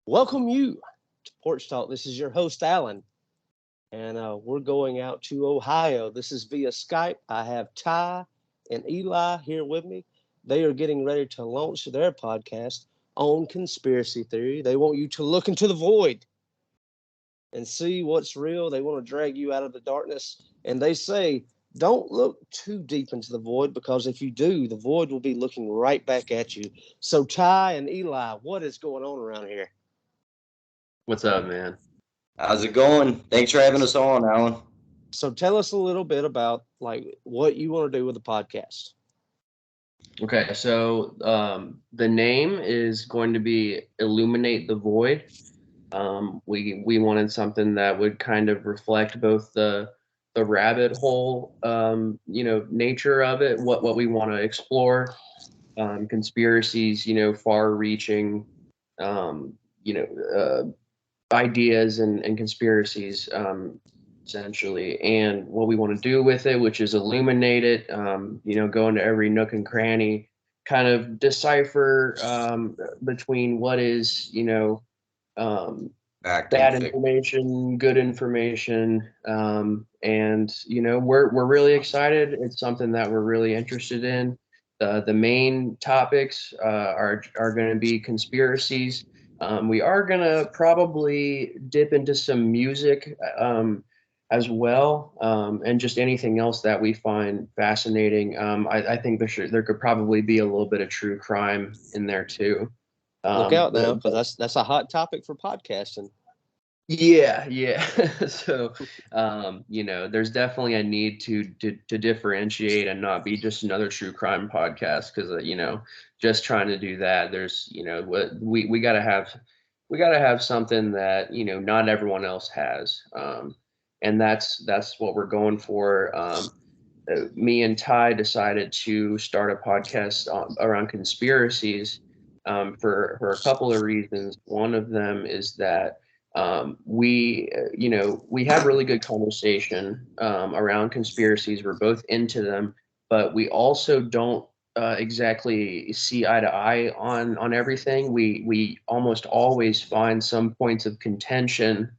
Welcome you to Porch Talk. This is your host, Alan, and we're going out to Ohio. This is via Skype. I have Ty and Eli here with me. They are getting ready to launch their podcast on conspiracy theory. They want you to look into the void and see what's real. They want to drag you out of the darkness. And they say, don't look too deep into the void because if you do, the void will be looking right back at you. So, Ty and Eli, what is going on around here? What's up, man? How's it going? Thanks for having us on, Alan. So tell us a little bit about like what you want to do with the podcast. Okay, so the name is going to be Illuminate the Void. We wanted something that would kind of reflect both the rabbit hole, nature of it, what we want to explore, conspiracies, far-reaching, um, you know, ideas and conspiracies. Essentially, and what we want to do with it, which is illuminate it, go into every nook and cranny, kind of decipher between what is, um, Fact and bad fiction. information, good information, and we're really excited. It's something that we're really interested in. The main topics are going to be conspiracies. We are going to probably dip into some music as well, and just anything else that we find fascinating. I think there could probably be a little bit of true crime in there too. Look out now, The, because that's a hot topic for podcasting. yeah. So, there's definitely a need to differentiate and not be just another true crime podcast because just trying to do that, there's what we gotta have something that not everyone else has, and that's what we're going for. Me and Ty decided to start a podcast around conspiracies for a couple of reasons. One of them is that we have really good conversation around conspiracies. We're both into them, but we also don't exactly see eye to eye on everything. We almost always find some points of contention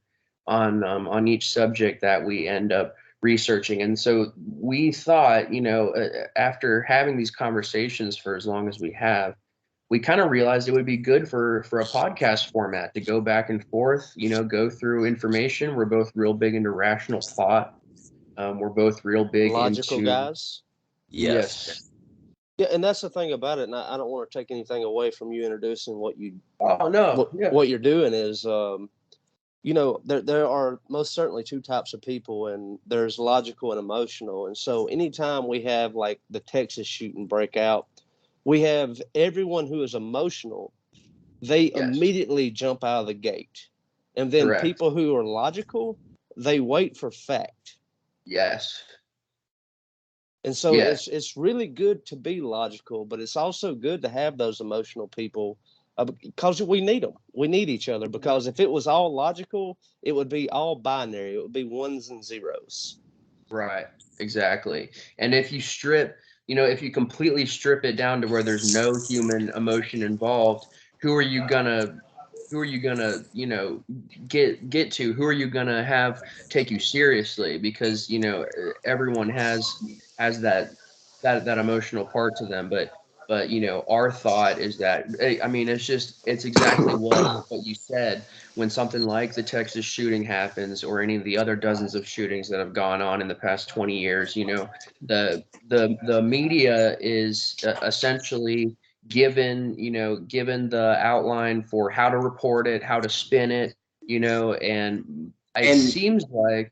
on each subject that we end up researching. And so we thought, after having these conversations for as long as we have, we kind of realized it would be good for a podcast format to go back and forth, go through information. We're both real big into rational thought. We're both real big Logical into guys. Yes. yes. Yeah, and that's the thing about it. And I don't want to take anything away from you introducing what you Oh no, what yeah, what you're doing is there are most certainly two types of people, and there's logical and emotional. And so anytime we have like the Texas shooting break out, we have everyone who is emotional, they yes, immediately jump out of the gate. And then correct, people who are logical, they wait for fact. yes, And so yeah. it's really good to be logical, but it's also good to have those emotional people because we need them. We need each other because if it was all logical, it would be all binary. It would be ones and zeros. Right, exactly. And if you completely strip it down to where there's no human emotion involved, who are you gonna, who are you gonna, get to? Who are you gonna have take you seriously? Because everyone has that emotional part to them, but our thought is that I mean, it's exactly what you said. When something like the Texas shooting happens or any of the other dozens of shootings that have gone on in the past 20 years, the media is essentially given the outline for how to report it, how to spin it, and it And seems like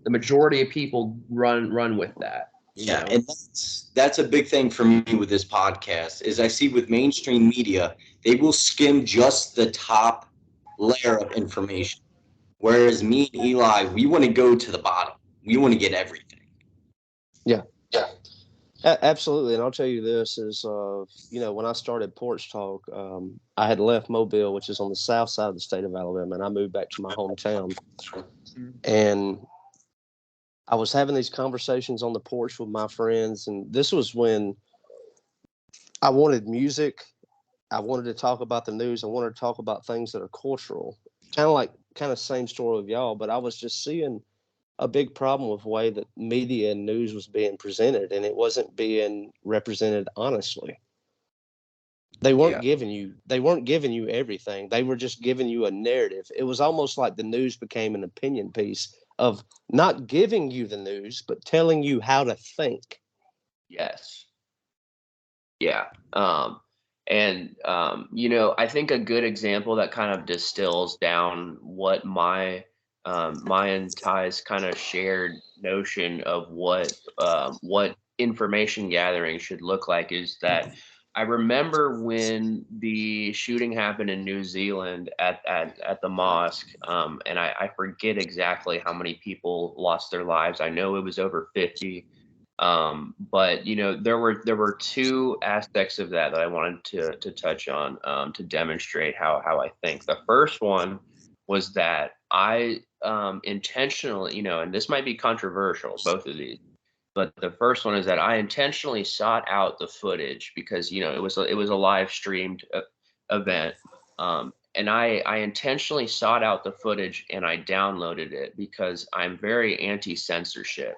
the majority of people run with that, yeah, and that's a big thing for me with this podcast is I see with mainstream media, they will skim just the top layer of information. Whereas me and Eli, we want to go to the bottom. We want to get everything. Yeah, Yeah. absolutely. And I'll tell you this is, when I started Porch Talk, I had left Mobile, which is on the south side of the state of Alabama, and I moved back to my hometown. And I was having these conversations on the porch with my friends, and this was when I wanted music I wanted to talk about the news. I wanted to talk about things that are cultural. Kind of same story with y'all, but I was just seeing a big problem with the way that media and news was being presented, and it wasn't being represented honestly. Yeah. They weren't giving you everything. They were just giving you a narrative. It was almost like the news became an opinion piece of not giving you the news, but telling you how to think. Yes. Yeah. I think a good example that kind of distills down what my and Ty's kind of shared notion of what information gathering should look like is that I remember when the shooting happened in New Zealand at the mosque, and I forget exactly how many people lost their lives. I know it was over 50. But there were two aspects of that I wanted to touch on, to demonstrate how I think. The first one was that I intentionally, and this might be controversial, both of these, but the first one is that I intentionally sought out the footage because it was a live streamed event, and I intentionally sought out the footage and I downloaded it because I'm very anti censorship.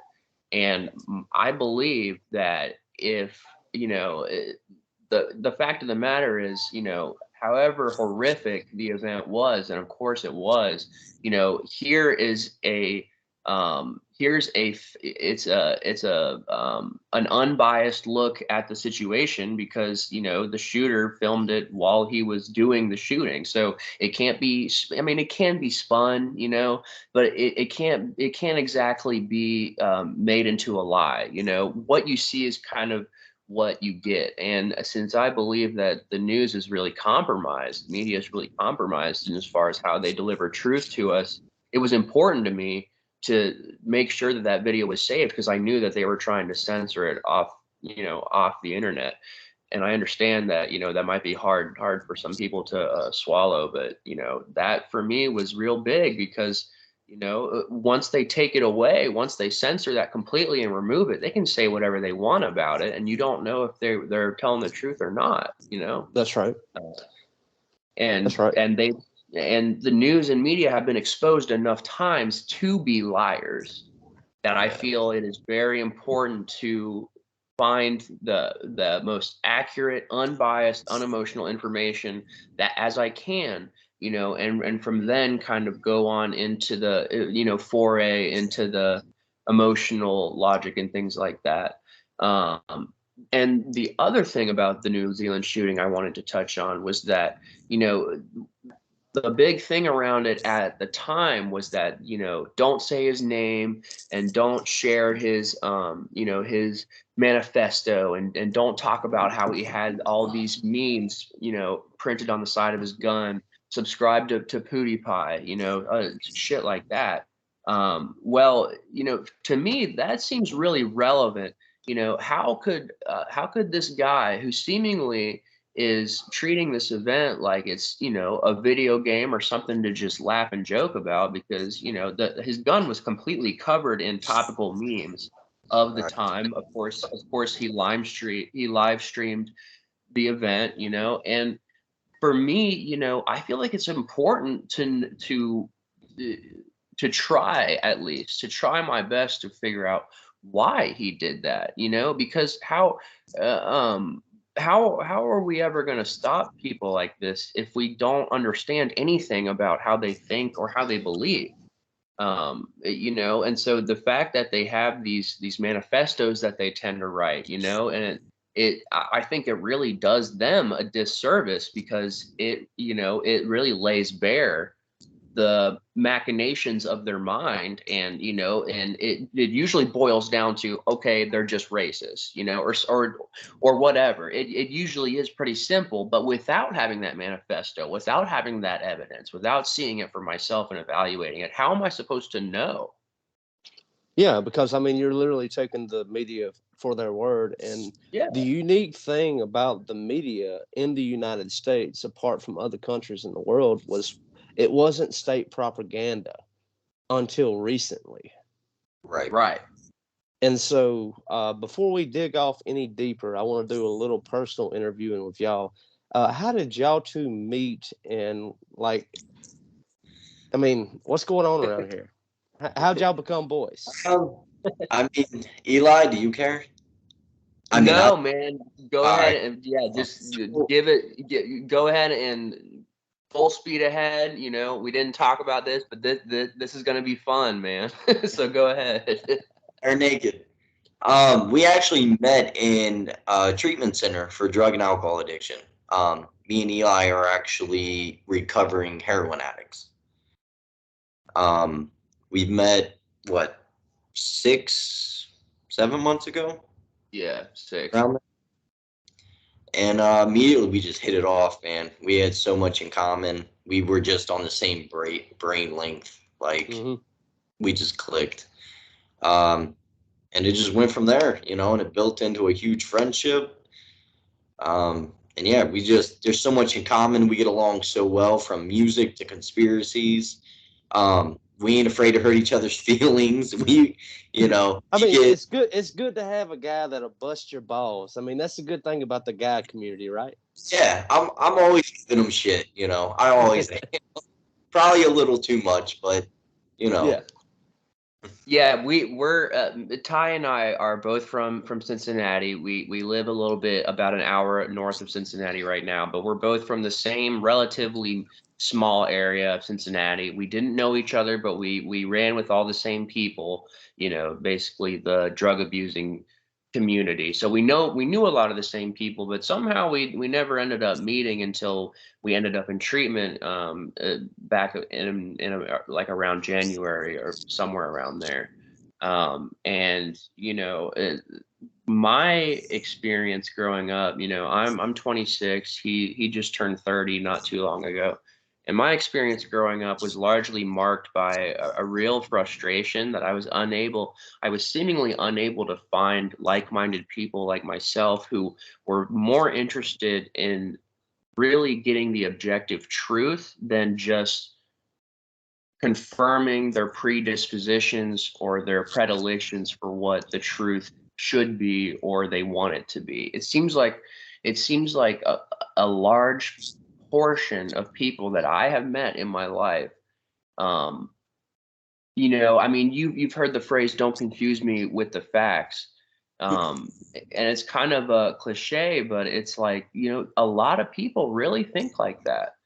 And I believe that if, the fact of the matter is, however horrific the event was, and of course it was, here is it's an unbiased look at the situation because the shooter filmed it while he was doing the shooting, so it can't be, I mean, it can be spun, but it can't exactly be made into a lie. What you see is kind of what you get. And since I believe that the news is really compromised, media is really compromised in as far as how they deliver truth to us, it was important to me to make sure that that video was saved because I knew that they were trying to censor it off the internet. And I understand that that might be hard for some people to swallow, but that for me was real big because once they take it away, once they censor that completely and remove it, they can say whatever they want about it, and you don't know if they're telling the truth or not. That's right. And That's right. the news and media have been exposed enough times to be liars that I feel it is very important to find the most accurate, unbiased, unemotional information that as I can, and from then kind of go on into the foray into the emotional logic and things like that. And the other thing about the New Zealand shooting I wanted to touch on was that the big thing around it at the time was that don't say his name and don't share his manifesto, and don't talk about how he had all these memes printed on the side of his gun, subscribe to PewDiePie, shit like that. Well, to me that seems really relevant. How could this guy who seemingly is treating this event like it's a video game or something to just laugh and joke about, because his gun was completely covered in topical memes of the Right. time. Of course he live streamed the event, and for me, I feel like it's important to try, at least to try my best to figure out why he did that, because uh, um how are we ever going to stop people like this if we don't understand anything about how they think or how they believe? And so the fact that they have these manifestos that they tend to write, and I think it really does them a disservice because it really lays bare the machinations of their mind, and it usually boils down to, okay, they're just racist, or whatever. It usually is pretty simple, but without having that manifesto, without having that evidence, without seeing it for myself and evaluating it, how am I supposed to know? Yeah, because I mean, you're literally taking the media for their word. And Yeah. the unique thing about the media in the United States, apart from other countries in the world, was it wasn't state propaganda until recently. Right. Right. And so, before we dig off any deeper, I want to do a little personal interviewing with y'all. How did y'all two meet? And like, I mean, what's going on around here? How'd y'all become boys? Um, I mean, Eli, do you care? I mean, No, man, go all ahead right. and yeah, just So, go ahead and full speed ahead. We didn't talk about this, but this is gonna be fun, man. So go ahead. are naked. We actually met in a treatment center for drug and alcohol addiction. Me and Eli are actually recovering heroin addicts. Um, we've met what 6, 7 months ago, Yeah, sick. around there. And immediately we just hit it off, man. We had so much in common. We were just on the same brain length. Like Hmm. we just clicked. Um, and it just went from there, and it built into a huge friendship. And yeah, there's so much in common. We get along so well, from music to conspiracies. We ain't afraid to hurt each other's feelings. I You mean, get, it's good. It's good to have a guy that'll bust your balls. I mean, that's the good thing about the guy community, right? yeah, I'm always giving them shit, I always am. Probably a little too much, but, you know, Yeah, Yeah, we're Ty and I are both from Cincinnati. We live a little bit about an hour north of Cincinnati right now, but we're both from the same relatively small area of Cincinnati. We didn't know each other, but we ran with all the same people, basically the drug abusing community. So we knew a lot of the same people, but somehow we never ended up meeting until we ended up in treatment back like around January or somewhere around there. And my experience growing up, I'm 26. He just turned 30 not too long ago. And my experience growing up was largely marked by a real frustration that I was seemingly unable to find like-minded people like myself who were more interested in really getting the objective truth than just confirming their predispositions or their predilections for what the truth should be or they want it to be. It seems like a large portion of people that I have met in my life, um, I mean, you've heard the phrase "don't confuse me with the facts." And it's kind of a cliche, but it's like, a lot of people really think like that.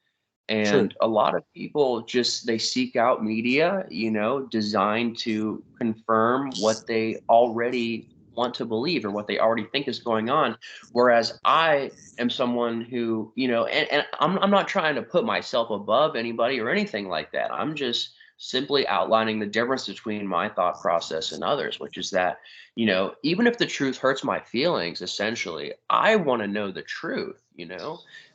true. And a lot of people just they seek out media, designed to confirm what they already want to believe or what they already think is going on. Whereas I am someone who, and I'm not trying to put myself above anybody or anything like that. I'm just simply outlining the difference between my thought process and others, which is that, even if the truth hurts my feelings, essentially, I want to know the truth.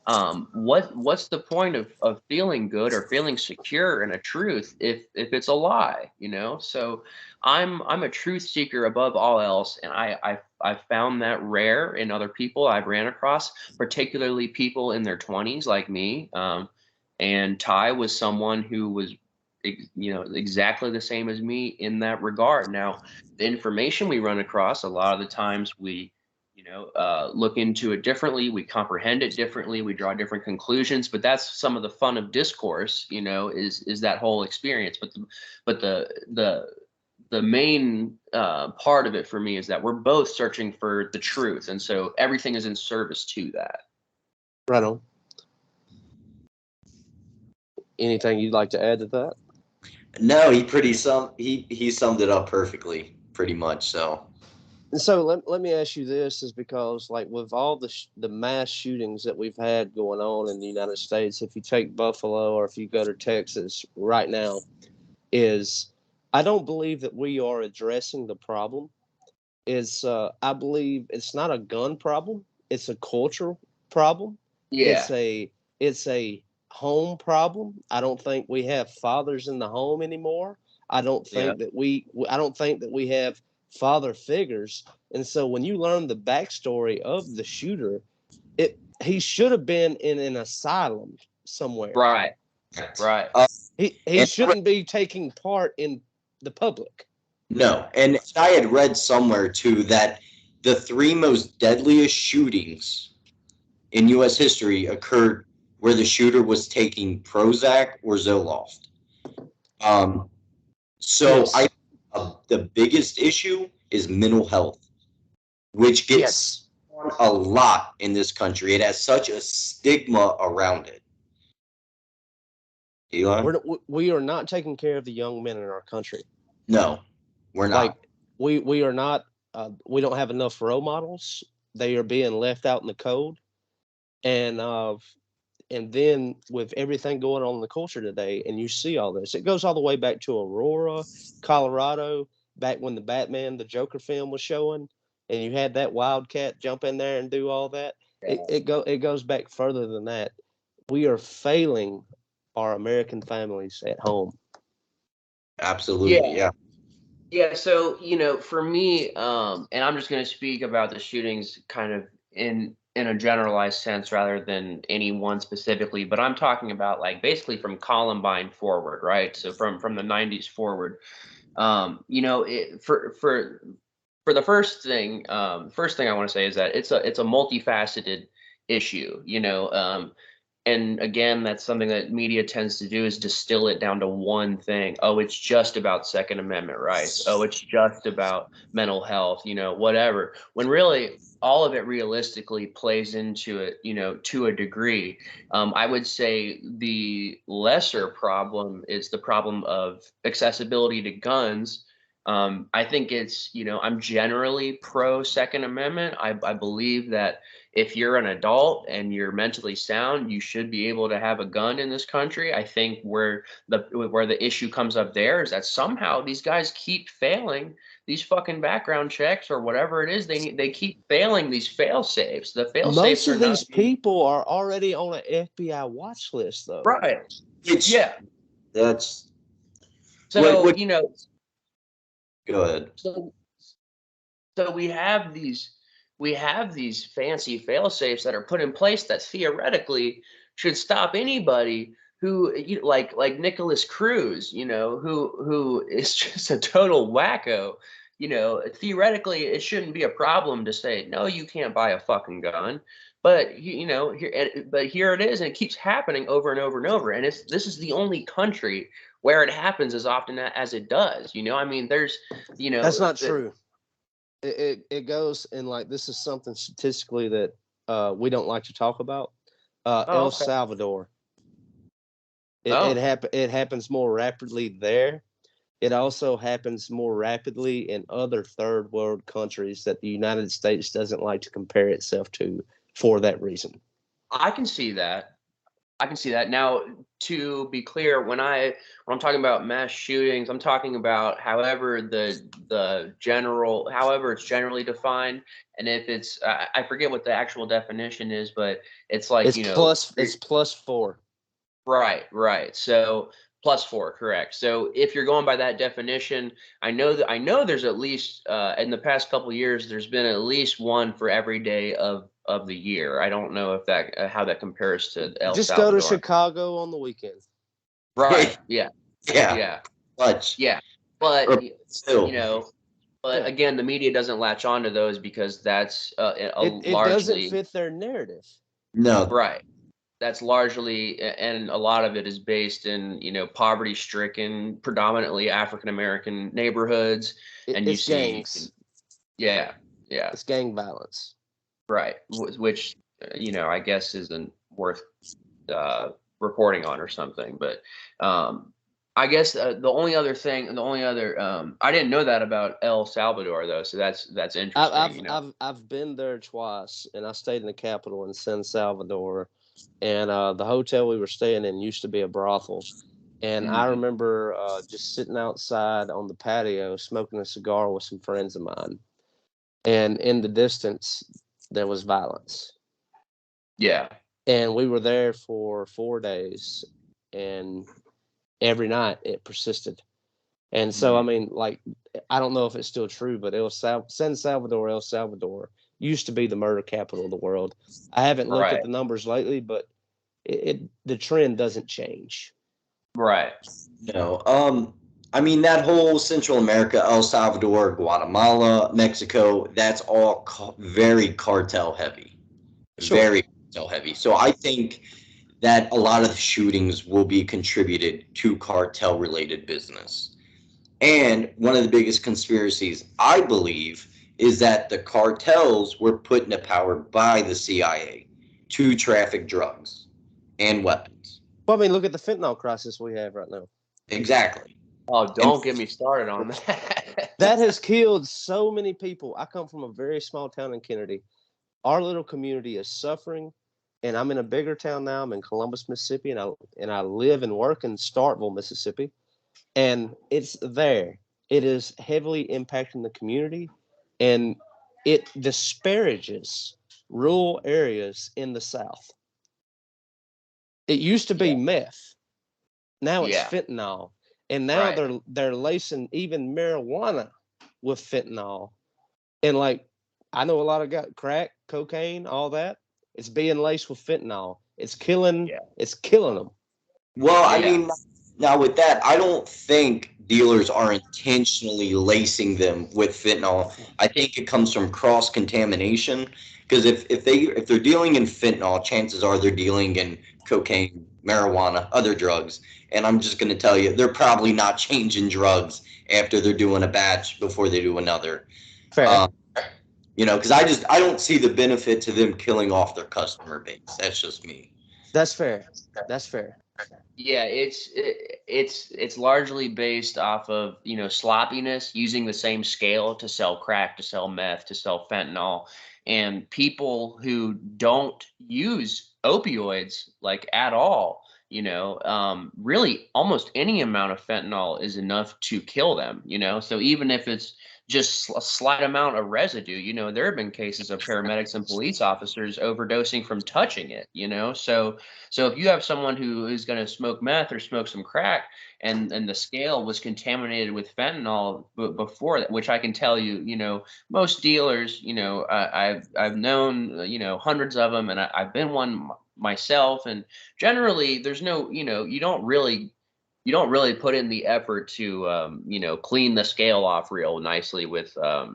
What's the point of feeling good or feeling secure in a truth if it's a lie, so I'm a truth seeker above all else, and I found that rare in other people I've ran across, particularly people in their 20s like me. And Ty was someone who was exactly the same as me in that regard. Now, the information we run across, a lot of the times we look into it differently, we comprehend it differently, we draw different conclusions, but that's some of the fun of discourse, is that whole experience. But the main part of it for me is that we're both searching for the truth, and so everything is in service to that. Right on. Anything you'd like to add to that? no, he summed it up perfectly, pretty much. So, And so let me ask you this, is because like with all the mass shootings that we've had going on in the United States, if you take Buffalo or if you go to Texas right now, is I don't believe that we are addressing the problem. Is I believe it's not a gun problem, it's a cultural problem. Yeah, It's a home problem. I don't think we have fathers in the home anymore. yeah. I don't think that we have father figures. And so when you learn the backstory of the shooter, he should have been in an asylum somewhere. Right, right. uh, He and shouldn't be taking part in the public. no, and I had read somewhere too that the three most deadliest shootings in U.S. history occurred where the shooter was taking Prozac or Zoloft. So Yes. The biggest issue is mental health, which gets Yes. a lot in this country. It has such a stigma around it. Eli? We are not taking care of the young men in our country. No, we're Like not. we are not. We don't have enough role models. They are being left out in the cold, and then with everything going on in the culture today, and you see all this, it goes all the way back to Aurora, Colorado, back when the Joker film was showing, and you had that wildcat jump in there and do all that. It goes back further than that. We are failing our American families at home. Absolutely, yeah. Yeah, so for me, and I'm just going to speak about the shootings kind of in a generalized sense rather than any one specifically, but I'm talking about like basically from Columbine forward, right? So from the 90s forward, for the first thing I want to say is that it's a multifaceted issue, and again, that's something that media tends to do is distill it down to one thing. Oh, it's just about Second Amendment rights. Oh, it's just about mental health, whatever. When really all of it realistically plays into it, to a degree. I would say the lesser problem is the problem of accessibility to guns. I think I'm generally pro Second Amendment. I believe that if you're an adult and you're mentally sound, you should be able to have a gun in this country. I think where the issue comes up there is that somehow these guys keep failing these fucking background checks or whatever it is. They keep failing these fail safes. The fail Most safes are of these not people are already on an FBI watch list, though. right. Which Yeah. that's So what go ahead. So we have these fancy fail safes that are put in place that theoretically should stop anybody who like Nicholas Cruz, who is just a total wacko. Theoretically it shouldn't be a problem to say no, you can't buy a fucking gun. But here it is, and it keeps happening over and over and over. And this is the only country where it happens as often as it does. I mean, there's That's not true. It goes, and like this is something statistically that we don't like to talk about. Oh, El okay. Salvador. Oh, It happens more rapidly there. It also happens more rapidly in other third world countries that the United States doesn't like to compare itself to for that reason. I can see that. I can see that. Now, to be clear, when I'm talking about mass shootings, I'm talking about however however it's generally defined, and if it's I forget what the actual definition is, but it's like It's plus 4. Right. So +4, correct. So if you're going by that definition, I know there's at least in the past couple of years there's been at least one for every day of the year. I don't know if that how that compares to El Just go to Salvador. Chicago on the weekend. Right. Yeah. Yeah, Yeah. much. Yeah. But Or still. but Yeah. again, the media doesn't latch on to those because that's It doesn't largely fit their narrative. No. right. That's largely, and a lot of it is based in poverty-stricken, predominantly African American neighborhoods, and you It's see, gangs. yeah, It's gang violence. right, which I guess isn't worth reporting on or something, but I guess the only other I didn't know that about El Salvador though, so that's interesting. I've been there twice, and I stayed in the capital in San Salvador, and the hotel we were staying in used to be a brothel, and I Mhm. remember just sitting outside on the patio smoking a cigar with some friends of mine, and in the distance there was violence, Yeah. and we were there for 4 days, and every night it persisted. And so, I Mhm. mean, like, I don't know if it's still true, but San Salvador, El Salvador used to be the murder capital of the world. I haven't looked at Right. the numbers lately, but the trend doesn't change. Right. No. I mean, that whole Central America, El Salvador, Guatemala, Mexico, that's all very cartel heavy. Sure. Very. cartel heavy. So I think that a lot of the shootings will be contributed to cartel related business. And one of the biggest conspiracies, I believe, is that the cartels were put into power by the CIA to traffic drugs and weapons. Well, I mean, look at the fentanyl crisis we have right now. Exactly. Oh, And don't get me started on that. That has killed so many people. I come from a very small town in Kennedy. Our little community is suffering, and I'm in a bigger town now. I'm in Columbus, Mississippi, and I live and work in Starkville, Mississippi, and it's there. It is heavily impacting the community, and it disparages rural areas in the South. It used to be Yeah. meth. Now it's Yeah. fentanyl, and now Right. they're lacing even marijuana with fentanyl. And like, I know a lot of got crack, cocaine, all that. It's being laced with fentanyl. It's killing. Yeah. It's killing them. well, I Yeah. mean, now with that, I don't think dealers are intentionally lacing them with fentanyl. I think it comes from cross contamination. Because if they're dealing in fentanyl, chances are they're dealing in cocaine, marijuana, other drugs. And I'm just going to tell you, they're probably not changing drugs after they're doing a batch before they do another. Fair. Um, because I don't see the benefit to them killing off their customer base. That's just me. That's fair. That's fair. Yeah, it's largely based off of, sloppiness, using the same scale to sell crack, to sell meth, to sell fentanyl, and people who don't use opioids like at all, really almost any amount of fentanyl is enough to kill them, So even if it's just a slight amount of residue, there have been cases of paramedics and police officers overdosing from touching it, so if you have someone who is going to smoke meth or smoke some crack, and the scale was contaminated with fentanyl before that, which I can tell you, most dealers, I've known, hundreds of them, and I've been one myself, and generally there's no, you don't really put in the effort to, clean the scale off real nicely with, uh,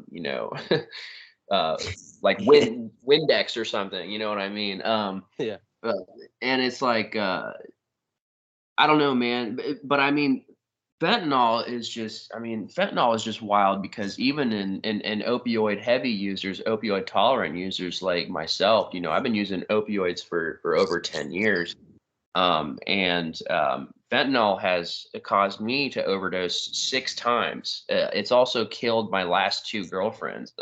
like Windex or something. You know what I mean? Yeah. Uh, and it's like, I don't know, man, but I mean, fentanyl is just wild, because even in opioid heavy users, opioid tolerant users like myself, I've been using opioids for over 10 years. And fentanyl has caused me to overdose 6 times. It's also killed my last two girlfriends.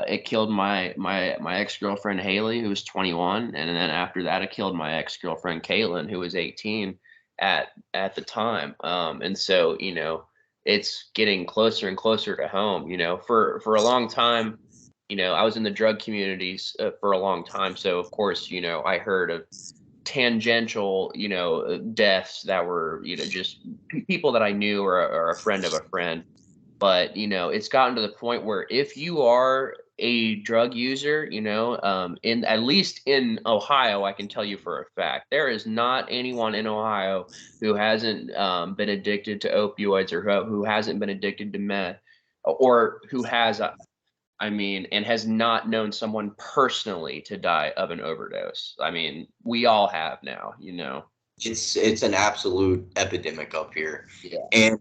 It killed my ex girlfriend Haley, who was 21, and then after that, it killed my ex girlfriend Caitlin, who was 18 at the time. And so, it's getting closer and closer to home. For a long time, I was in the drug communities for a long time, so of course, I heard of tangential, deaths that were, just people that I knew, or a friend of a friend. But it's gotten to the point where if you are a drug user, in at least in Ohio, I can tell you for a fact, there is not anyone in Ohio who hasn't been addicted to opioids, or who hasn't been addicted to meth, or who has, and has not known someone personally to die of an overdose. I mean, we all have now. It's an absolute epidemic up here, Yeah. and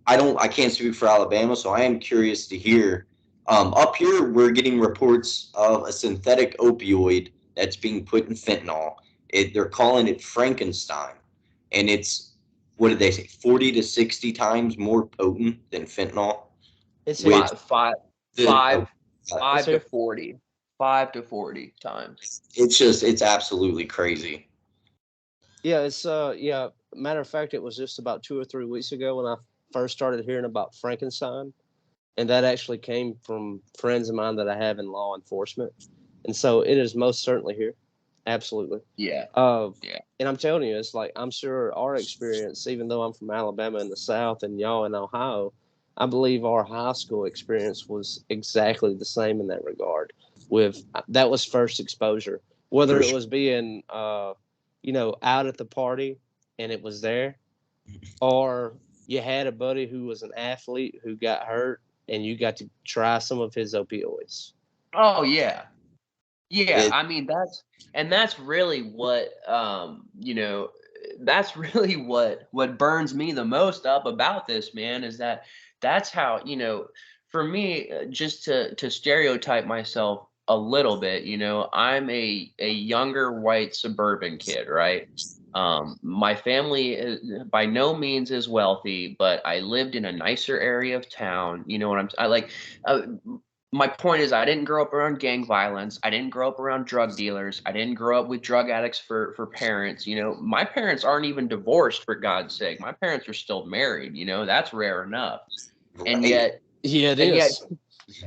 I can't speak for Alabama, so I am curious to hear. Up here, we're getting reports of a synthetic opioid that's being put in fentanyl. They're calling it Frankenstein, and it's, what did they say, 40 to 60 times more potent than fentanyl. It's Which here. Five, five, the five, It's five to here. 40, 5 to 40 times. it's absolutely crazy. Yeah. Yeah. Matter of fact, it was just about 2 or 3 weeks ago when I first started hearing about Frankenstein, and that actually came from friends of mine that I have in law enforcement, and so it is most certainly here. Absolutely. Yeah. Uh, Yeah. and I'm telling you, it's like, I'm sure our experience, even though I'm from Alabama in the South and y'all in Ohio, I believe our high school experience was exactly the same in that regard. With that was first exposure, whether For it sure. was being, out at the party and it was there, or you had a buddy who was an athlete who got hurt and you got to try some of his opioids. Oh yeah. Yeah, I mean that's really what you know, that's really what burns me the most up about this, man, is that that's how, you know, for me, just to stereotype myself a little bit, you know, I'm a younger white suburban kid, right? My family is, by no means is wealthy, but I lived in a nicer area of town. You know what I like. Uh, my point is I didn't grow up around gang violence. I didn't grow up around drug dealers. I didn't grow up with drug addicts for parents. You know, my parents aren't even divorced, for God's sake. My parents are still married, you know, that's rare enough. And Right. yet Yeah, it and yet is.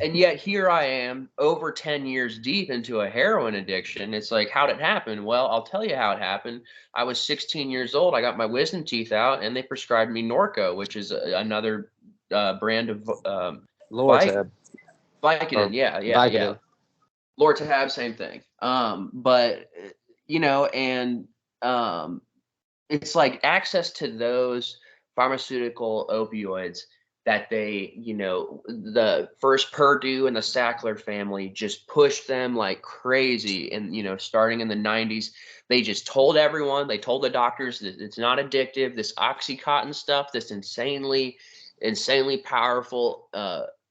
and yet here I am over 10 years deep into a heroin addiction. It's like, how'd it happen? Well, I'll tell you how it happened. I was 16 years old. I got my wisdom teeth out and they prescribed me Norco, which is another brand of Vic Lortab Vicodin. or Yeah. Vicodin. Lortab, same thing. But you know, and um, it's like access to those pharmaceutical opioids that they, you know, the first Purdue and the Sackler family just pushed them like crazy. And, you know, starting in the 90s, they just told everyone, they told the doctors that it's not addictive. This Oxycontin stuff, this insanely powerful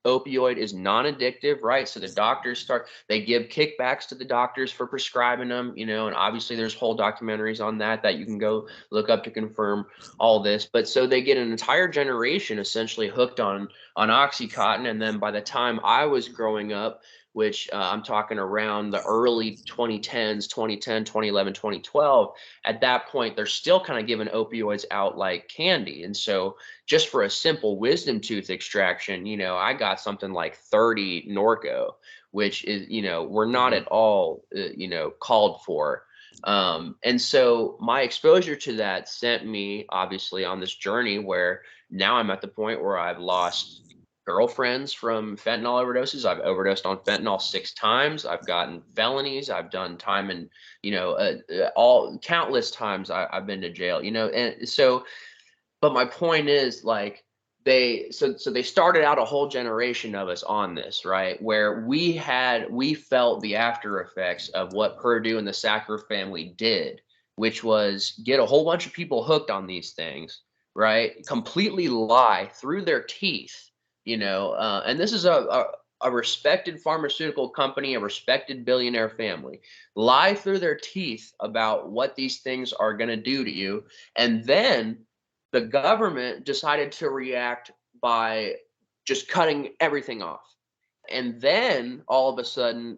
opioid is non-addictive, right? So the doctors they give kickbacks to the doctors for prescribing them, you know, and obviously there's whole documentaries on that you can go look up to confirm all this. But so they get an entire generation essentially hooked on Oxycontin, and then by the time I was growing up, which I'm talking around the early 2010s, 2010, 2011, 2012, at that point they're still kind of giving opioids out like candy. And so just for a simple wisdom tooth extraction, you know, I got something like 30 Norco, which is, you know, we're not at all, you know, called for. And so my exposure to that sent me obviously on this journey where now I'm at the point where I've lost girlfriends from fentanyl overdoses. I've overdosed on fentanyl 6 times. I've gotten felonies. I've done time in, you know, all countless times I've been to jail, you know, and so, but my point is like, they started out a whole generation of us on this, right? Where we felt the after effects of what Purdue and the Sacker family did, which was get a whole bunch of people hooked on these things, right? Completely lie through their teeth, you know. And this is a respected pharmaceutical company, a respected billionaire family, lie through their teeth about what these things are going to do to you, and then the government decided to react by just cutting everything off. And then all of a sudden,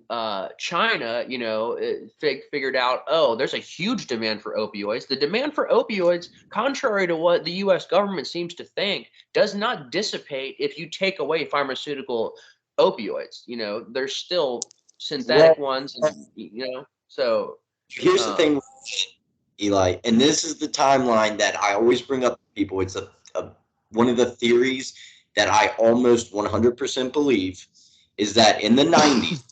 China, you know, figured out, oh, there's a huge demand for opioids. The demand for opioids, contrary to what the U.S. government seems to think, does not dissipate if you take away pharmaceutical opioids. You know, there's still synthetic Well, ones, and, you know, so here's the um, thing, Eli, and this is the timeline that I always bring up to people. It's one of the theories that I almost 100% believe is that in the 90s,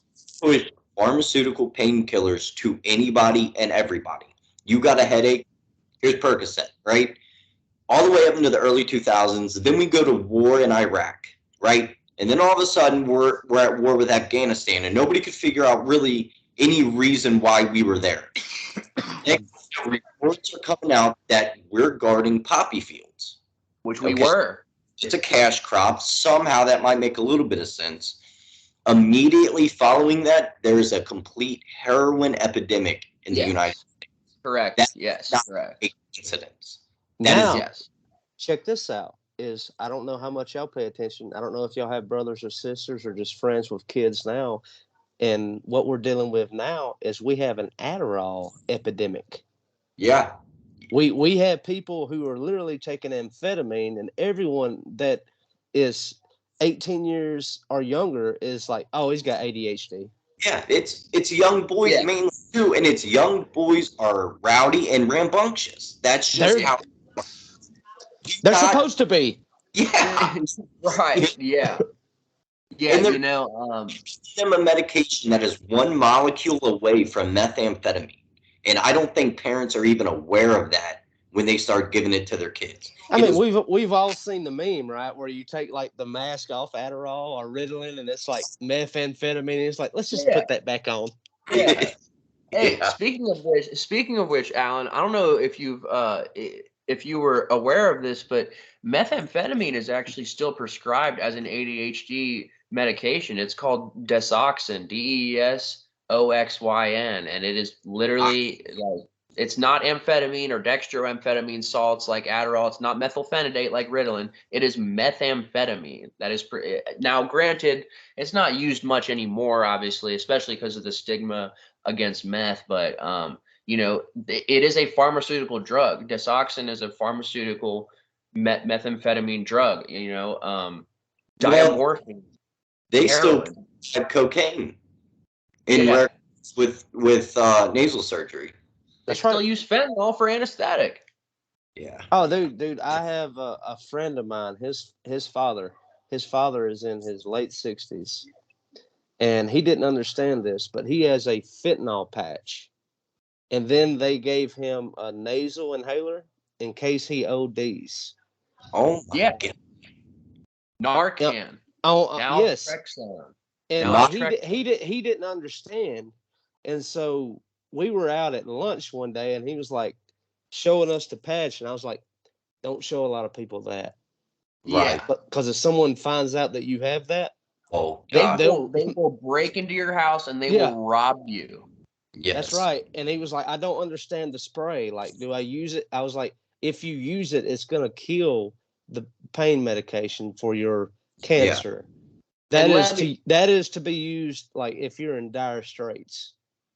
pushed pharmaceutical painkillers to anybody and everybody. You got a headache, here's Percocet, right? All the way up into the early 2000s. Then we go to war in Iraq, right? And then all of a sudden we're at war with Afghanistan, and nobody could figure out really any reason why we were there. Next, reports are coming out that we're guarding poppy fields. which we Okay, were. it's a cash crop. Somehow that might make a little bit of sense. Immediately following that, there is a complete heroin epidemic in the United Yes. States. Correct. That's Yes. not Correct. a coincidence. That is Now, Yes. check this out. Is I don't know how much y'all pay attention. I don't know if y'all have brothers or sisters or just friends with kids now. And what we're dealing with now is we have an Adderall epidemic. yeah. We have people who are literally taking amphetamine, and everyone that is 18 years or younger is like, oh, he's got ADHD. Yeah, it's young boys Yeah. mainly too, and it's young boys are rowdy and rambunctious. That's just They're how you they're got. supposed to be. Yeah, Right. Yeah. Yeah. and they're You know. giving them a medication that is one molecule away from methamphetamine, and I don't think parents are even aware of that when they start giving it to their kids. I It mean, is we've all seen the meme, right, where you take like the mask off Adderall or Ritalin, and it's like methamphetamine. And it's like, let's just Yeah. put that back on. Yeah. Hey, Yeah. speaking of which, Alan, I don't know if if you were aware of this, but methamphetamine is actually still prescribed as an ADHD medication. It's called Desoxyn, DESOXYN, and it is literally like it's not amphetamine or dextroamphetamine salts like Adderall. It's not methylphenidate like Ritalin. It is methamphetamine. That is now granted, it's not used much anymore, obviously, especially because of the stigma against meth, but it is a pharmaceutical drug. Desoxyn is a pharmaceutical methamphetamine drug. Well, Diamorphine, they still heroin. have cocaine in Yeah, rare with nasal surgery. they That's still right. use fentanyl for anesthetic. Yeah. Oh, dude, I have a friend of mine. His father is in his late 60s, and he didn't understand this, but he has a fentanyl patch, and then they gave him a nasal inhaler in case he ODs. Oh my Yeah, God. Yep. Narcan, Oh, yes, naltrexone, and like Not naltrexone. he didn't understand, and so we were out at lunch one day, and he was like showing us the patch, and I was like, "Don't show a lot of people that." right. Yeah, Because if someone finds out that you have that, Oh they God. they'll will break into your house and they yeah, will rob you. that's Yes. right. And he was like, I don't understand the spray. Like, do I use it? I was like, if you use it, it's gonna kill the pain medication for your Yeah. cancer. And let me That is to be used like if you're in dire straits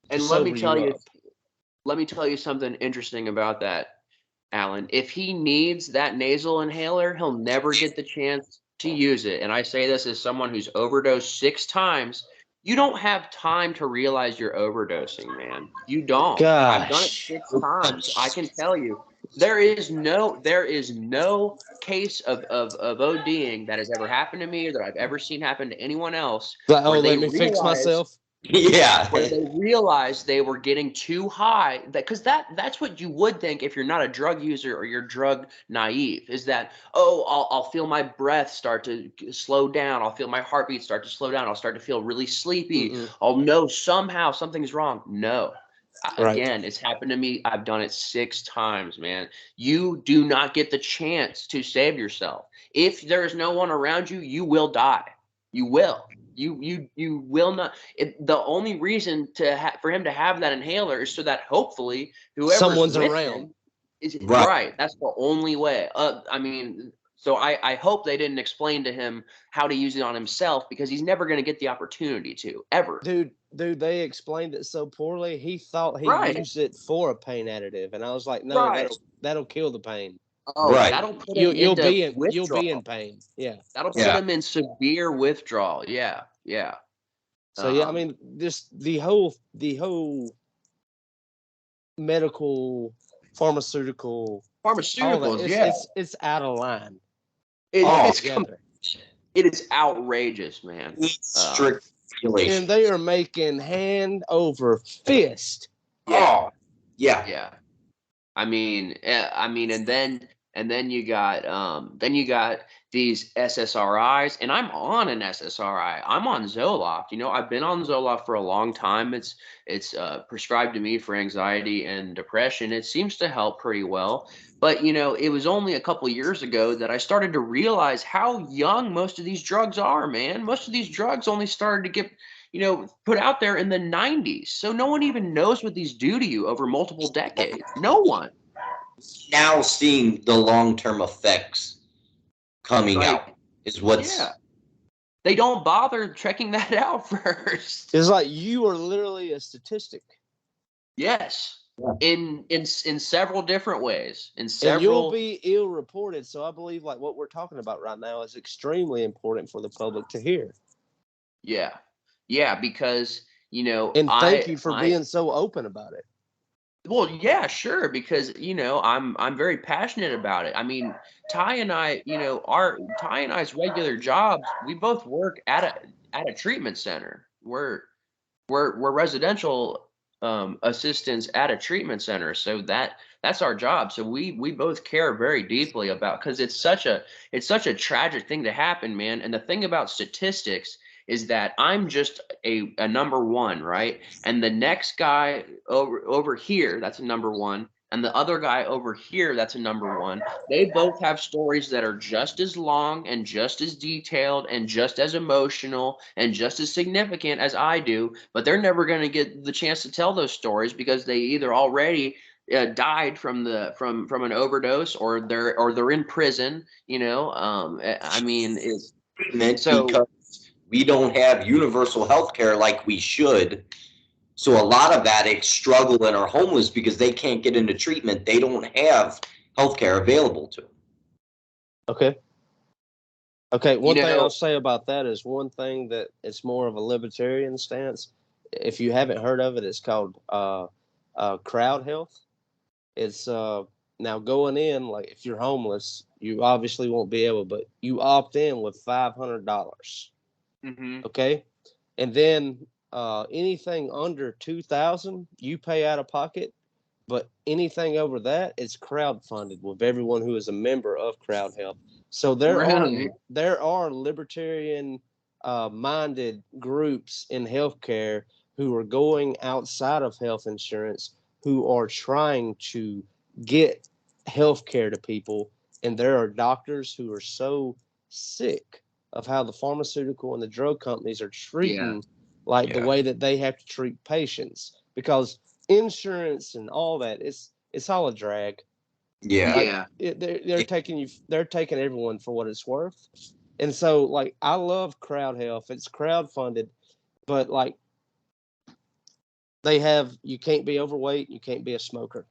to and let me sober tell you you up. something interesting about that, Alan. If he needs that nasal inhaler, he'll never get the chance to use it. And I say this as someone who's overdosed 6 times. You don't have time to realize you're overdosing, man. You don't. I've done it Gosh. 6 times. I can tell you, there is no case of ODing that has ever happened to me or that I've ever seen happen to anyone else Like, oh, where let they me fix realize myself. Yeah. where they realized they were getting too high, that because that's what you would think if you're not a drug user or you're drug naive, is that, oh, I'll feel my breath start to slow down, I'll feel my heartbeat start to slow down, I'll start to feel really sleepy, Mm-mm. I'll know somehow something's wrong. No. Right. Again, it's happened to me. I've done it 6 times, man. You do not get the chance to save yourself. If there is no one around you, you will die. You will. You will not. The only reason for him to have that inhaler is so that hopefully whoever's Someone's with around. him is Right. right. That's the only way. I mean, so I hope they didn't explain to him how to use it on himself, because he's never going to get the opportunity to ever. Dude, they explained it so poorly. He thought he Right. used it for a pain additive, and I was like, no, Right. that'll kill the pain. Oh, Right. that'll put him into You'll be in withdrawal. pain. Yeah. That'll put Yeah. him in severe withdrawal. Yeah. Yeah. So yeah, I Um, mean, just the whole medical, pharmaceutical, all that Pharmaceuticals. it's Yeah. it's out of line Oh, altogether. It is outrageous, man. strict And regulation. they are making hand over fist. Yeah. Oh, yeah. Yeah. And then you got these SSRIs, and I'm on an SSRI. I'm on Zoloft. I've been on Zoloft for a long time. It's prescribed to me for anxiety and depression. It seems to help pretty well. But it was only a couple years ago that I started to realize how young most of these drugs are, man. Most of these drugs only started to get put out there in the 90s. So no one even knows what these do to you over multiple decades. No one. Now seeing the long-term effects coming Like, out is yeah, what's they don't bother checking that out first. It's like you are literally a statistic, Yes, in several different ways. In and you'll several, be ill reported. So I believe like what we're talking about right now is extremely important for the public to hear. yeah, yeah, because And thank you for being so open about it. well, yeah, sure, because I'm very passionate about it. I mean, Ty and I, our Ty and I's regular jobs, we both work at a treatment center. We're residential assistants at a treatment center, so that's our job. So we both care very deeply about, because it's such a tragic thing to happen, man. And the thing about statistics is that I'm just a number one, right? And the next guy over here, that's a number one, and the other guy over here, that's a number one. They both have stories that are just as long and just as detailed and just as emotional and just as significant as I do, but they're never going to get the chance to tell those stories because they either already died from an overdose, or they're in prison. I mean, it's so because we don't have universal health care like we should. So a lot of addicts struggle and are homeless because they can't get into treatment. They don't have health care available to them. Okay. Okay, one thing I'll say about that is one thing that it's more of a libertarian stance. If you haven't heard of it, it's called crowd health. It's now going in, like if you're homeless, you obviously won't be able, but you opt in with $500. Mm-hmm. Okay, and then anything under 2,000, you pay out of pocket. But anything over that is crowdfunded with everyone who is a member of Crowd Health. So there are libertarian minded groups in healthcare who are going outside of health insurance, who are trying to get healthcare to people. And there are doctors who are so sick of how the pharmaceutical and the drug companies are treating the way that they have to treat patients, because insurance and all that, it's all a drag. They're taking everyone for what it's worth. And so like I love Crowd Health. It's crowd funded, but like you can't be overweight, you can't be a smoker.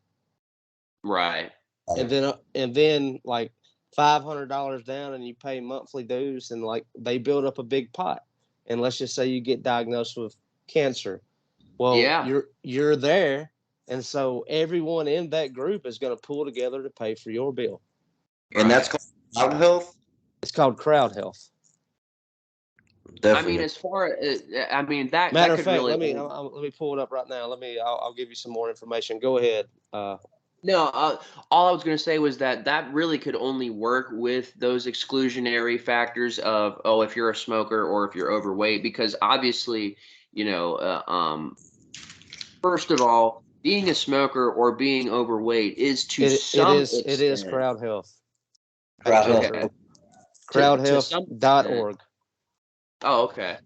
Right. And then like $500 down and you pay monthly dues, and like they build up a big pot. And let's just say you get diagnosed with cancer. Well, you're there, and so everyone in that group is going to pull together to pay for your bill. And that's called crowd health? It's called crowd health. Definitely. I mean, as far as that. Matter of fact, really let me pull it up right now. I'll give you some more information. Go ahead. No, all I was going to say was that really could only work with those exclusionary factors of, if you're a smoker or if you're overweight, because obviously, first of all, being a smoker or being overweight is some extent. It is crowd health. Crowd crowdhealth.org. Oh, okay.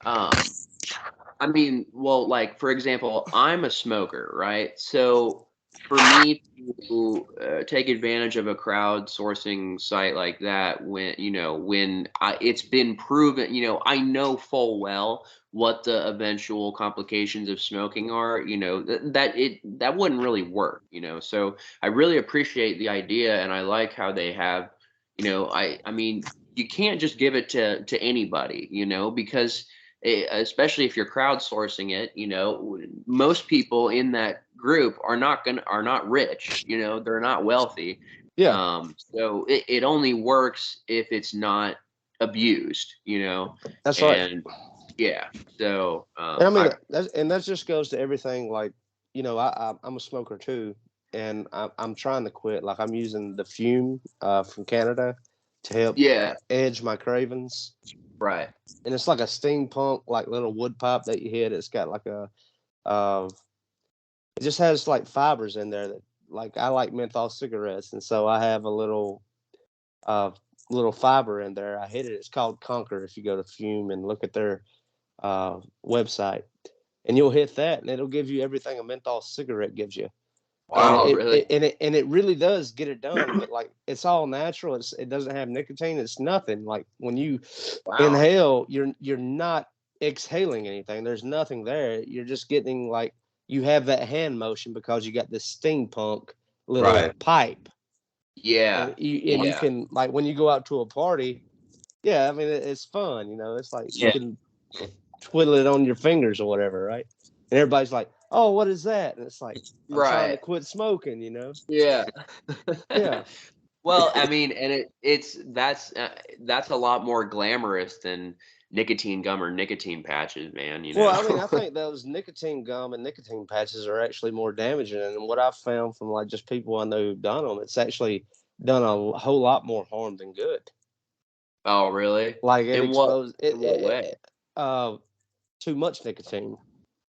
I mean, well, like for example, I'm a smoker, right? So for me to take advantage of a crowdsourcing site like that, when it's been proven, I know full well what the eventual complications of smoking are, that wouldn't really work, So I really appreciate the idea, and I like how they have, I mean, you can't just give it to anybody, because especially if you're crowdsourcing it, most people in that group are not rich, they're not wealthy. So it only works if it's not abused, That's right. So I mean, that just goes to everything. Like, I'm a smoker too, and I'm trying to quit. Like, I'm using the fume from Canada to help edge my cravings. Right. And it's like a steampunk, like little wood pipe that you hit. It's got like it just has like fibers in there that, like, I like menthol cigarettes, and so I have a little fiber in there. I hit it. It's called Conquer. If you go to Fume and look at their website, and you'll hit that, and it'll give you everything a menthol cigarette gives you. Wow, really? And it really does get it done, but like it's all natural. It doesn't have nicotine. It's nothing. Like when you inhale, you're not exhaling anything. There's nothing there. You're just getting like you have that hand motion because you got this steampunk little pipe. Yeah. And you can, like, when you go out to a party. Yeah, I mean it's fun. It's like you can twiddle it on your fingers or whatever, right? And everybody's like, "Oh, what is that?" And it's like, I'm trying to quit smoking, Yeah. Yeah. Well, I mean, and that's a lot more glamorous than nicotine gum or nicotine patches, man. Well, I mean, I think those nicotine gum and nicotine patches are actually more damaging. And what I've found from like just people I know who've done them, it's actually done a whole lot more harm than good. Oh, really? Like it In exposes what way? too much nicotine.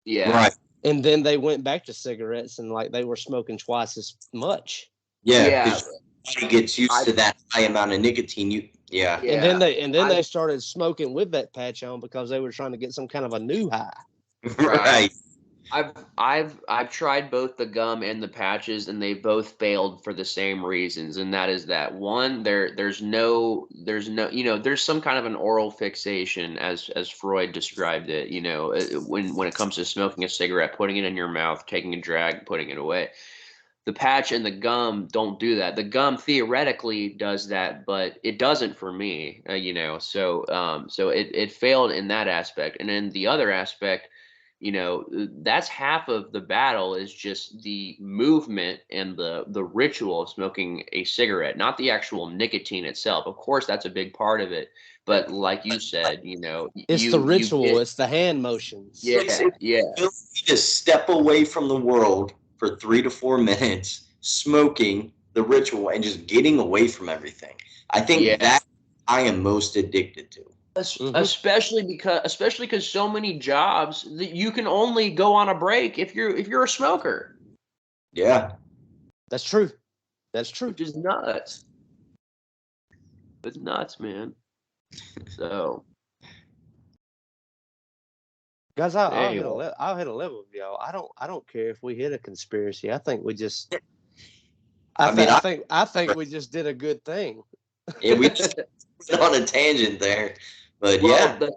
Yeah. Right. And then they went back to cigarettes and like they were smoking twice as much. Yeah, Yeah. because your body gets used to that high amount of nicotine. Yeah. And then they started smoking with that patch on because they were trying to get some kind of a new high. Right. I've tried both the gum and the patches, and they both failed for the same reasons, and that is that one, there's no there's some kind of an oral fixation as Freud described it, when it comes to smoking a cigarette, putting it in your mouth, taking a drag, putting it away. The patch and the gum don't do that. The gum theoretically does that, but it doesn't for me, so it failed in that aspect. And then the other aspect, that's half of the battle is just the movement and the ritual of smoking a cigarette, not the actual nicotine itself. Of course, that's a big part of it, but like you said, It's the you ritual, get, it's the hand motions. yeah, yeah. To step away from the world for 3 to 4 minutes, smoking the ritual, and just getting away from everything. I think Yeah. that I am most addicted to. Especially because so many jobs that you can only go on a break if you're a smoker, Yeah. That's true. That's true. which is nuts. It's nuts, man. So Guys, I'll hit anyway, I'll hit a level with y'all. I don't care if we hit a conspiracy. I think we just I think we just did a good thing. Yeah, we just went on a tangent there, but well, yeah.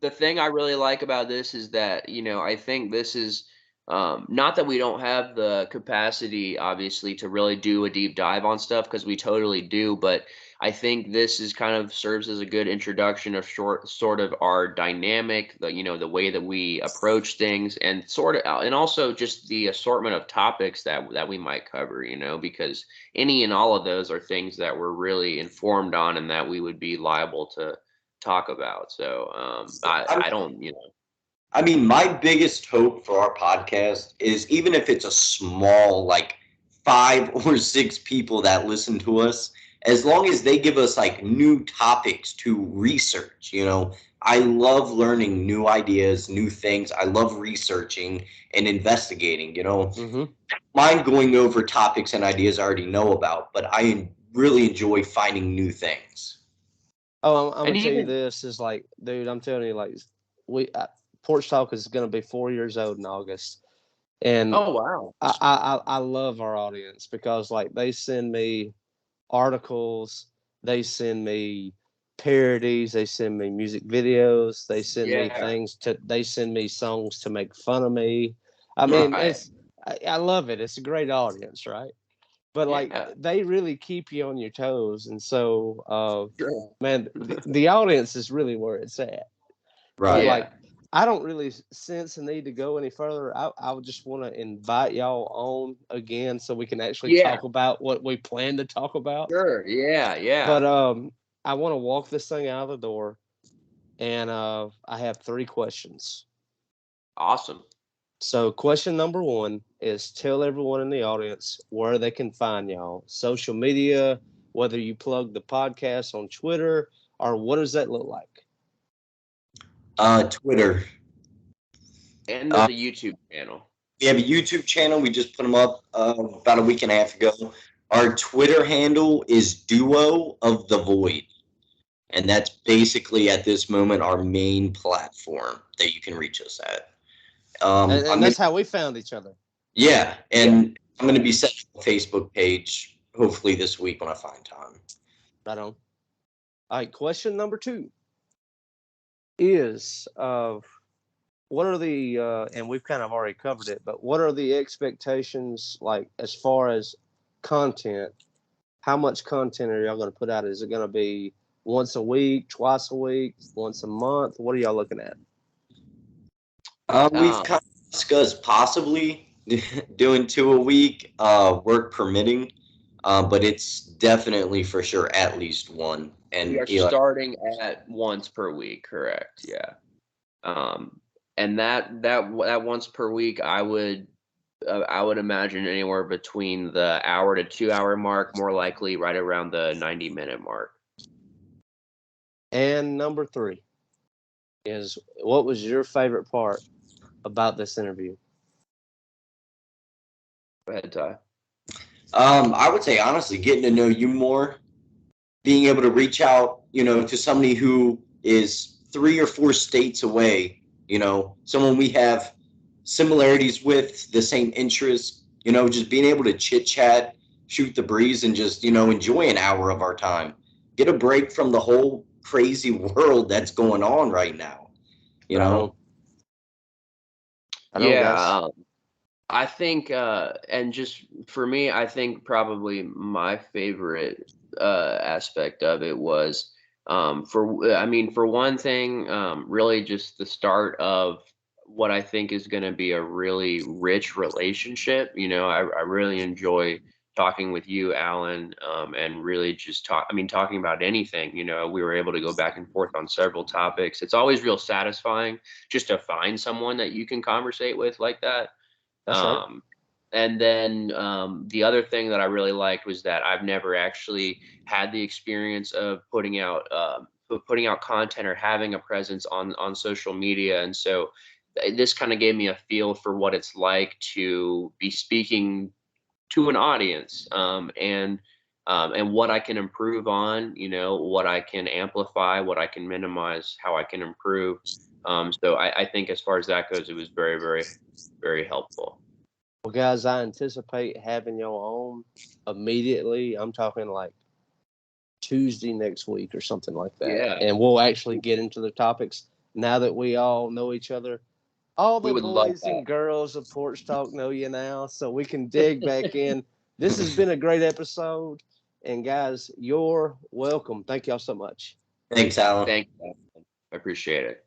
the thing I really like about this is that, I think this is not that we don't have the capacity, obviously, to really do a deep dive on stuff, because we totally do, but I think this is kind of serves as a good introduction of sort of our dynamic, the way that we approach things, and and also just the assortment of topics that we might cover, because any and all of those are things that we're really informed on and that we would be liable to talk about. So I don't, I mean, my biggest hope for our podcast is, even if it's a small, like 5 or 6 people that listen to us, as long as they give us like new topics to research, I love learning new ideas, new things. I love researching and investigating, Mm-hmm. mind going over topics and ideas I already know about, but I really enjoy finding new things. Oh, I'm and gonna tell you even this is like, dude. I'm telling you, like, Porch Talk is gonna be 4 years old in August, and oh wow, I love our audience because like they send me articles, they send me parodies, they send me music videos, they send me yeah, they send me songs to make fun of me. I mean, right, I love it. It's a great audience, right? But like yeah, they really keep you on your toes, and so sure, man, the audience is really where it's at. But Right. yeah, like, I don't really sense a need to go any further. I would just want to invite y'all on again so we can actually yeah, talk about what we plan to talk about. sure, yeah, yeah, But I want to walk this thing out of the door, and I have 3 questions. awesome. So, question number 1 is, tell everyone in the audience where they can find y'all. Social media, whether you plug the podcast on Twitter, or what does that look like? Twitter. And there's a YouTube channel. We have a YouTube channel. We just put them up about a week and a half ago. Our Twitter handle is Duo of the Void. And that's basically at this moment our main platform that you can reach us at. And that's how we found each other. Yeah, Yeah, and I'm going to be setting up a Facebook page hopefully this week when I find time. Right on. All right, question number 2 is what are the and we've kind of already covered it, but what are the expectations like as far as content? How much content are y'all going to put out? Is it going to be once a week, twice a week, once a month? What are y'all looking at? We've um, kind of discussed possibly doing 2 a week, work permitting, but it's definitely for sure at least one. we And are Eli, starting at once per week, correct? Yeah. And that once per week, I would imagine anywhere between the hour to 2 hour mark, more likely right around the 90-minute mark. And number 3 is what was your favorite part about this interview? Go ahead, Ty. I would say honestly, getting to know you more, being able to reach out, to somebody who is 3 or 4 states away, someone we have similarities with, the same interests, just being able to chit chat, shoot the breeze, and just, enjoy an hour of our time. Get a break from the whole crazy world that's going on right now, you know? I don't, Yeah, guys. I think, and just for me, I think probably my favorite aspect of it was, for one thing, really just the start of what I think is going to be a really rich relationship. I really enjoy talking with you, Alan, and really just talking about anything. We were able to go back and forth on several topics. It's always real satisfying just to find someone that you can conversate with like that. That's right. And then the other thing that I really liked was that I've never actually had the experience of putting out content or having a presence on social media, and so this kind of gave me a feel for what it's like to be speaking to an audience, and what I can improve on, what I can amplify, what I can minimize, how I can improve. So I think as far as that goes, it was very, very, very helpful. Well, guys, I anticipate having y'all on immediately. I'm talking like Tuesday next week or something like that. Yeah. And we'll actually get into the topics now that we all know each other. All We the would love boys that. and girls of Porch Talk know you now, so we can dig back in. This has been a great episode. And guys, you're welcome. Thank y'all so much. Thanks, Alan. Thank you. I appreciate it.